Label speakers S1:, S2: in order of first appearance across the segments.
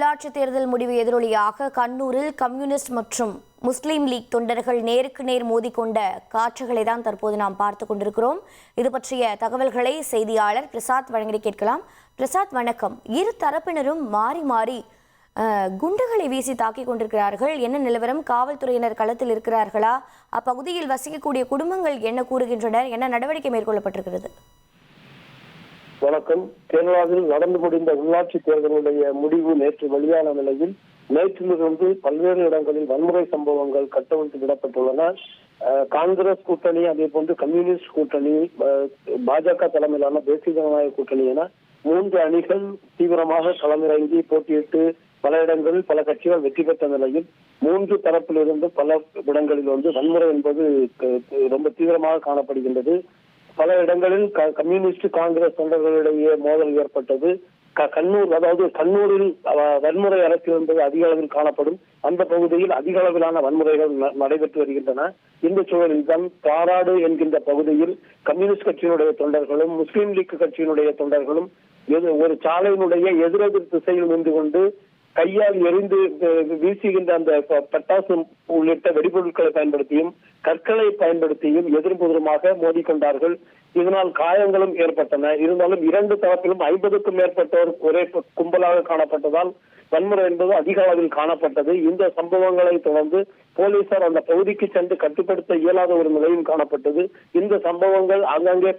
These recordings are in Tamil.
S1: உள்ளாட்சி தேர்தல் முடிவு எதிரொலியாக கண்ணூரில் கம்யூனிஸ்ட் மற்றும் முஸ்லீம் லீக் தொண்டர்கள் நேருக்கு நேர் மோதிக்கொண்ட காட்சிகளை தான் தற்போது நாம் பார்த்து கொண்டிருக்கிறோம். இது பற்றிய தகவல்களை செய்தியாளர் பிரசாத் வழங்கி கேட்கலாம். பிரசாத், வணக்கம். இரு தரப்பினரும் மாறி மாறி குண்டுகளை வீசி தாக்கிக் கொண்டிருக்கிறார்கள். என்ன நிலவரம்? காவல்துறையினர் களத்தில் இருக்கிறார்களா? அப்பகுதியில் வசிக்கக்கூடிய குடும்பங்கள் என்ன கூறுகின்றனர்? என்ன நடவடிக்கை மேற்கொள்ளப்பட்டிருக்கிறது?
S2: வணக்கம். கேரளாவில் நடந்து முடிந்த உள்ளாட்சி தேர்தலுடைய முடிவு நேற்று வெளியான நிலையில் நேற்றிலிருந்து பல்வேறு இடங்களில் வன்முறை சம்பவங்கள் கட்டவிழ்த்து விடப்பட்டுள்ளன. காங்கிரஸ் கூட்டணி, அதே போன்று கம்யூனிஸ்ட் கூட்டணி, பாஜக தலைமையிலான தேசிய ஜனநாயக கூட்டணி என 3 அணிகள் தீவிரமாக களமிறங்கி போட்டியிட்டு பல இடங்களில் பல கட்சிகள் வெற்றி பெற்ற நிலையில் 3 தரப்பிலிருந்து பல இடங்களில் வன்முறை என்பது ரொம்ப தீவிரமாக காணப்படுகின்றது. பல இடங்களில் கம்யூனிஸ்ட் காங்கிரஸ் தொண்டர்களிடையே மோதல் ஏற்பட்டது. கண்ணூர், அதாவது கண்ணூரில் வன்முறை அரசியல் என்பது அதிக அளவில் காணப்படும். அந்த பகுதியில் அதிக அளவிலான வன்முறைகள் நடைபெற்று வருகின்றன. இந்த சூழலில் தான் பாராடு என்கின்ற பகுதியில் கம்யூனிஸ்ட் கட்சியினுடைய தொண்டர்களும் முஸ்லீம் லீக் கட்சியினுடைய தொண்டர்களும் ஒரு சாலையினுடைய எதிரெதிர் திசையில் நின்று கொண்டு கையால் எரிந்து வீசுகின்ற அந்த பட்டாசு உள்ளிட்ட வெடிபொருட்களை பயன்படுத்தியும் கற்களை பயன்படுத்தியும் எதிர்புதிரமாக மோதிக்கொண்டார்கள். இதனால் காயங்களும் ஏற்பட்டன. இருந்தாலும் 2 தரப்பிலும் 50க்கும் மேற்பட்டோர் ஒரே கும்பலாக காணப்பட்டதால் வன்முறை என்பது அதிக அளவில் காணப்பட்டது. இந்த சம்பவங்களை தொடர்ந்து போலீசார் அந்த பகுதிக்கு சென்று கட்டுப்படுத்த இயலாத ஒரு நிலையும் காணப்பட்டது. இந்த சம்பவங்கள் அங்கங்கே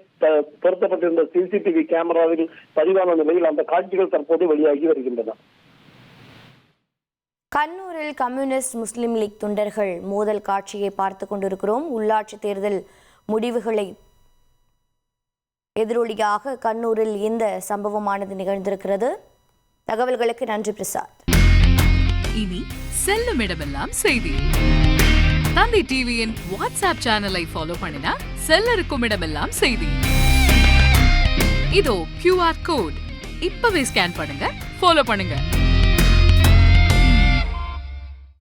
S2: பொருத்தப்பட்டிருந்த சிசிடிவி கேமராவில் பதிவான நிலையில் அந்த காட்சிகள் தற்போது வெளியாகி வருகின்றன.
S1: கண்ணூரில் கம்யூனிஸ்ட் முஸ்லிம் லீக் தொண்டர்கள் மோதல் காட்சியை பார்த்து கொண்டிருக்கிறோம். உள்ளாட்சி தேர்தல் முடிவுகளை எதிரொலியாக கண்ணூரில் இந்த சம்பவமானது நிகழ்ந்திருக்கிறது. தகவல்களுக்கு நன்றி பிரசாத்.
S3: இனி செல்லும் இடமெல்லாம் செய்தி. தந்தை டிவியின் வாட்ஸ்அப் சேனலை ஃபாலோ பண்ணினா செல்ல இருக்கும் இடமெல்லாம் செய்தி. இதோ QR கோட் இப்பவே ஸ்கேன் பண்ணுங்க, ஃபாலோ பண்ணுங்க.